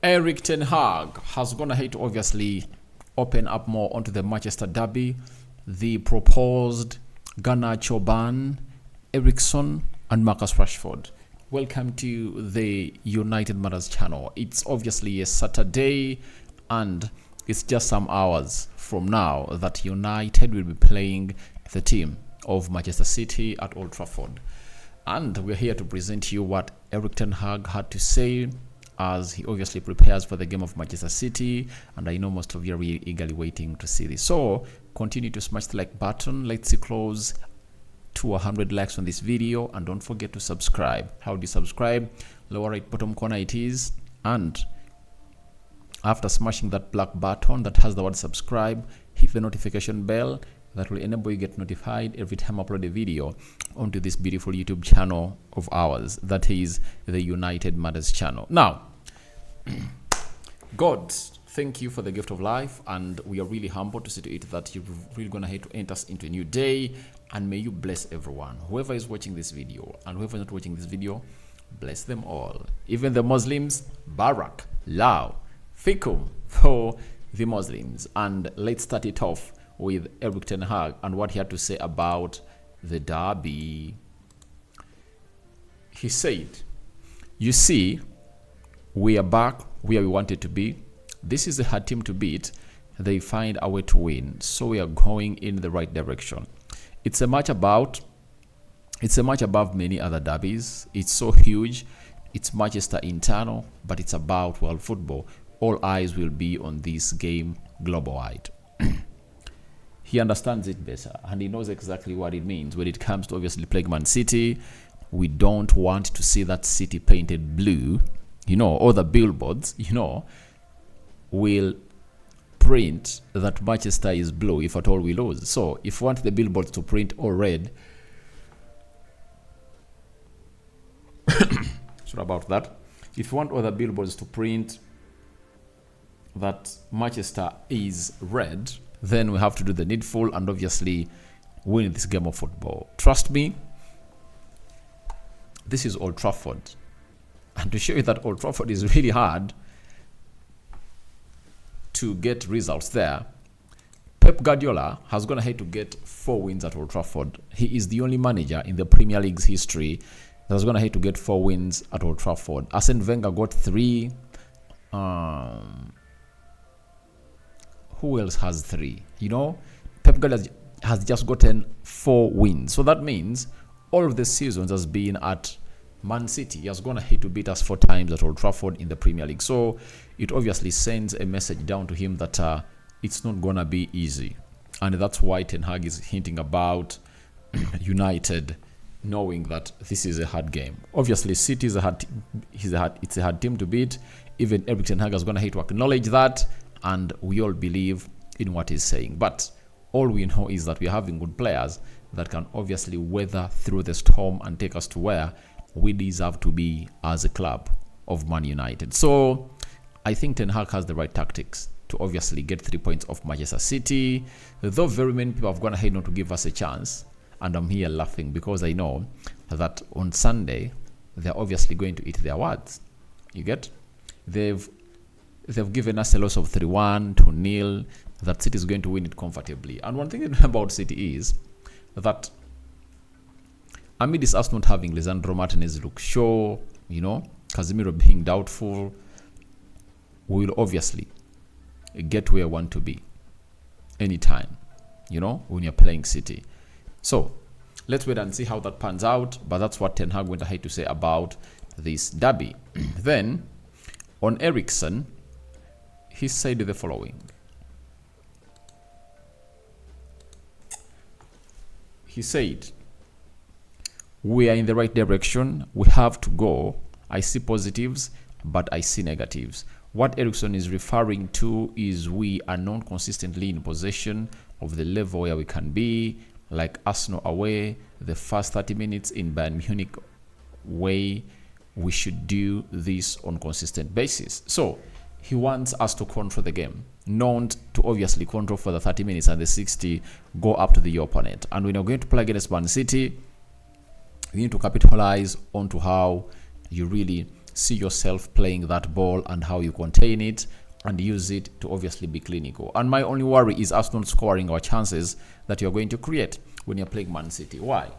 Erik ten Hag has gone ahead to obviously open up more onto the Manchester derby, the proposed Garnacho ban, Eriksen and Marcus Rashford. Welcome to the United Matters channel. It's obviously a Saturday and it's just some hours from now that United will be playing the team of Manchester City at Old Trafford. And we're here to present you what Erik ten Hag had to say as he obviously prepares for the game of Manchester City, and I know most of you are really eagerly waiting to see this. So continue to smash the like button. Let's see close to 100 likes on this video, and don't forget to subscribe. How do you subscribe? Lower right bottom corner it is, and after smashing that black button that has the word subscribe, hit the notification bell. That will enable you get notified every time I upload a video onto this beautiful YouTube channel of ours. That is the United Matters channel. Now, God, thank you for the gift of life, and we are really humbled to see to it that you're really going to enter us into a new day, and may you bless everyone. Whoever is watching this video and whoever is not watching this video, bless them all. Even the Muslims, Barak, Lao, Fikum for the Muslims. And let's start it off with Erik ten Hag and what he had to say about the derby. He said, "You see, we are back where we wanted to be. This is a hard team to beat. They find a way to win, so we are going in the right direction. It's a match above many other derbies. It's so huge. It's Manchester internal, but it's about world football. All eyes will be on this game global-wide." He understands it better, and he knows exactly what it means when it comes to obviously playing Man City. We don't want to see that City painted blue, or the billboards, will print that Manchester is blue if at all we lose. So if you want the billboards to print all red, sorry about that. If you want all the billboards to print that Manchester is red, then we have to do the needful and obviously win this game of football. Trust me, this is Old Trafford. And to show you that Old Trafford is really hard to get results there, Pep Guardiola has gone ahead to get 4 wins at Old Trafford. He is the only manager in the Premier League's history that has gone ahead to get 4 wins at Old Trafford. Arsene Wenger got 3. Who else has 3? Pep Guardiola has just gotten 4 wins. So that means all of the seasons has been at Man City. He has gone ahead to beat us 4 times at Old Trafford in the Premier League. So it obviously sends a message down to him that it's not going to be easy. And that's why Ten Hag is hinting about United knowing that this is a hard game. Obviously, City is a hard team to beat. Even Erik ten Hag has gone ahead to acknowledge that, and we all believe in what he's saying. But all we know is that we're having good players that can obviously weather through the storm and take us to where we deserve to be as a club of Man United. So I think Ten Hag has the right tactics to obviously get 3 points off Manchester City, though very many people have gone ahead not to give us a chance. And I'm here laughing because I know that on Sunday they're obviously going to eat their words. You get? They've given us a loss of 3-1, 2-0, that City is going to win it comfortably. And one thing about City is that amidst us not having Lisandro Martinez look sure, Casemiro being doubtful, we will obviously get where we want to be anytime, when you're playing City. So let's wait and see how that pans out, but that's what Ten Hag went ahead to say about this derby. Then, on Eriksen, he said the following. He said, "We are in the right direction. We have to go. I see positives, but I see negatives." What Eriksen is referring to is we are not consistently in possession of the level where we can be, like Arsenal away, the first 30 minutes in Bayern Munich way. We should do this on consistent basis. So he wants us to control the game, not to obviously control for the 30 minutes and the 60 go up to the opponent. And when you're going to play against Man City, you need to capitalize onto how you really see yourself playing that ball and how you contain it and use it to obviously be clinical. And my only worry is us not scoring our chances that you're going to create when you're playing Man City. Why?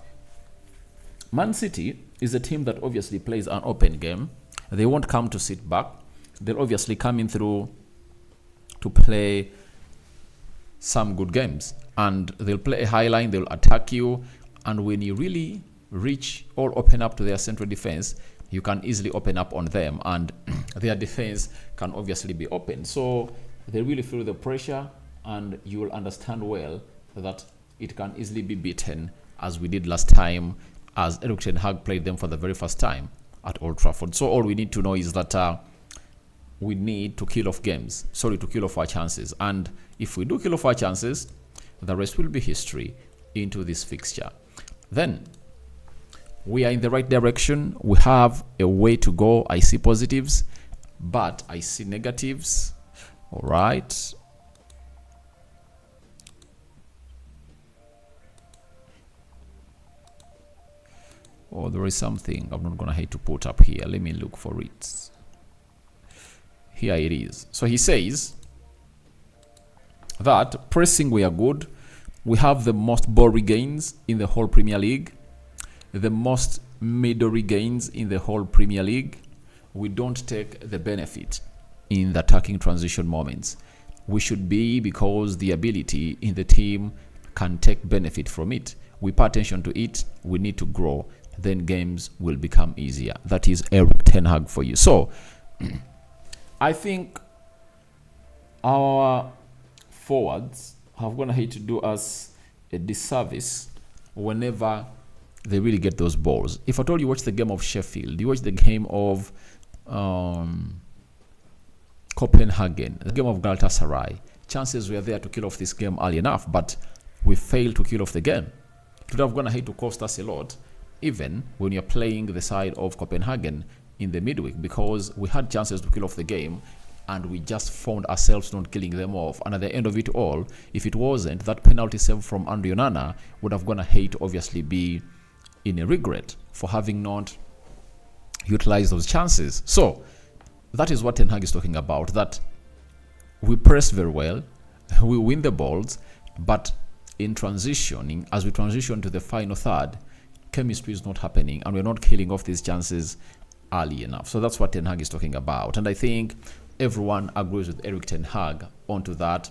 Man City is a team that obviously plays an open game. They won't come to sit back. They'll obviously come in through to play some good games. And they'll play a high line, they'll attack you. And when you really reach or open up to their central defense, you can easily open up on them. And their defense can obviously be open. So they really feel the pressure, and you will understand well that it can easily be beaten, as we did last time, as Erik ten Hag played them for the very first time at Old Trafford. So all we need to know is that we need to kill off our chances. And if we do kill off our chances, the rest will be history into this fixture. Then we are in the right direction. We have a way to go. I see positives, but I see negatives. All right. Oh, there is something I'm not going to hate to put up here. Let me look for it. Here it is. So he says that pressing we are good. We have the most ball regains in the whole Premier League. The most middle regains in the whole Premier League. We don't take the benefit in the attacking transition moments. We should be, because the ability in the team can take benefit from it. We pay attention to it. We need to grow. Then games will become easier. That is Erik ten Hag for you. So I think our forwards have gone ahead to do us a disservice whenever they really get those balls. If at all you watch the game of Sheffield, you watch the game of Copenhagen, the game of Galatasaray, chances were there to kill off this game early enough, but we failed to kill off the game. It would have gone ahead to cost us a lot, even when you're playing the side of Copenhagen in the midweek, because we had chances to kill off the game and we just found ourselves not killing them off. And at the end of it all, if it wasn't that penalty save from Andre Onana, would have gone ahead to obviously be in a regret for having not utilized those chances. So that is what Ten Hag is talking about, that we press very well, we win the balls, but in transitioning, as we transition to the final third, chemistry is not happening and we're not killing off these chances early enough. So that's what Ten Hag is talking about. And I think everyone agrees with Erik ten Hag onto that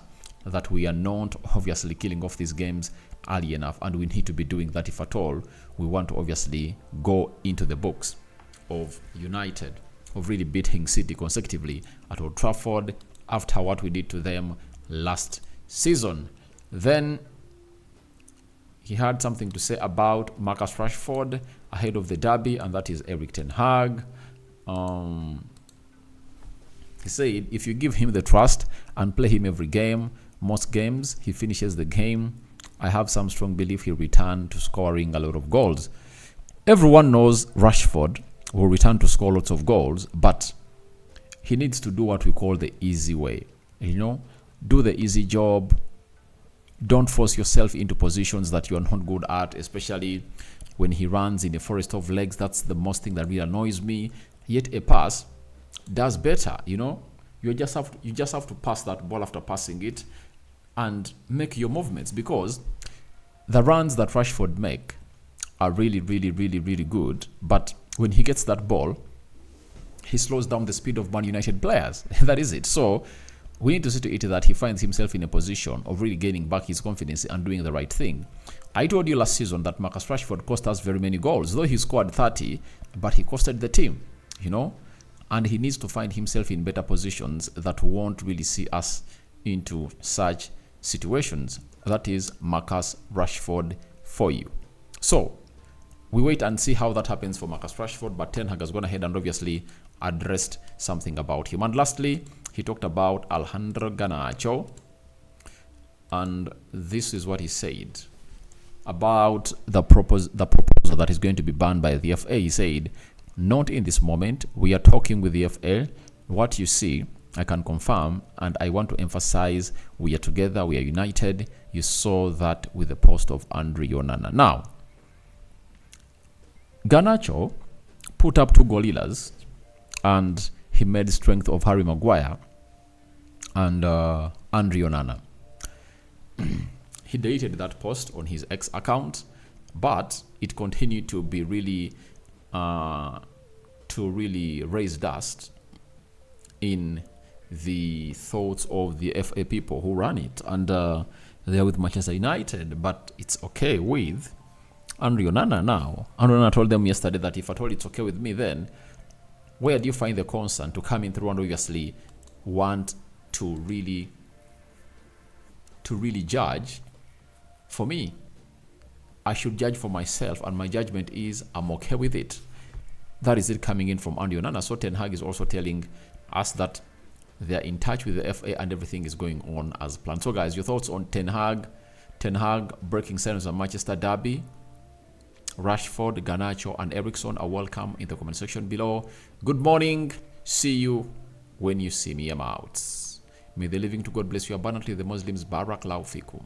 we are not obviously killing off these games early enough, and we need to be doing that if at all we want to obviously go into the books of United, of really beating City consecutively at Old Trafford after what we did to them last season. Then he had something to say about Marcus Rashford ahead of the derby, and that is Erik ten Hag. He said if you give him the trust and play him every game, most games he finishes the game, I have some strong belief he'll return to scoring a lot of goals. Everyone knows Rashford will return to score lots of goals, but he needs to do what we call the easy way. Do the easy job. Don't force yourself into positions that you are not good at, especially when he runs in a forest of legs. That's the most thing that really annoys me. Yet a pass does better. You just have to pass that ball after passing it and make your movements, because the runs that Rashford make are really, really, really, really good. But when he gets that ball, he slows down the speed of Man United players. That is it. So we need to see to it that he finds himself in a position of really gaining back his confidence and doing the right thing. I told you last season that Marcus Rashford cost us very many goals. Though he scored 30, but he costed the team, and he needs to find himself in better positions that won't really see us into such situations. That is Marcus Rashford for you. So we wait and see how that happens for Marcus Rashford, but Ten Hag has gone ahead and obviously addressed something about him. And lastly, he talked about Alejandro Garnacho, and this is what he said about the proposal that is going to be banned by the FA. He said, not in this moment. We are talking with the FA. What you see, I can confirm, and I want to emphasize, we are together, we are united. You saw that with the post of Andre Onana. Now, Garnacho put up 2 gorillas and he made strength of Harry Maguire and Andre Onana. He deleted that post on his X account, but it continued to be really raise dust in the thoughts of the FA people who run it, and they're with Manchester United, but it's okay with Andre Onana now. Andre Onana told them yesterday that if at all it's okay with me, then where do you find the concern to come in through and obviously want to really judge? For me, I should judge for myself, and my judgment is I'm okay with it. That is it coming in from Andre Onana. So Ten Hag is also telling us that they're in touch with the FA and everything is going on as planned. So guys, your thoughts on Ten Hag breaking silence on Manchester Derby? Rashford, Garnacho and Eriksen are welcome in the comment section below. Good morning. See you when you see me. I'm out. May the living to God bless you abundantly. The Muslims, Barakallahu fikum.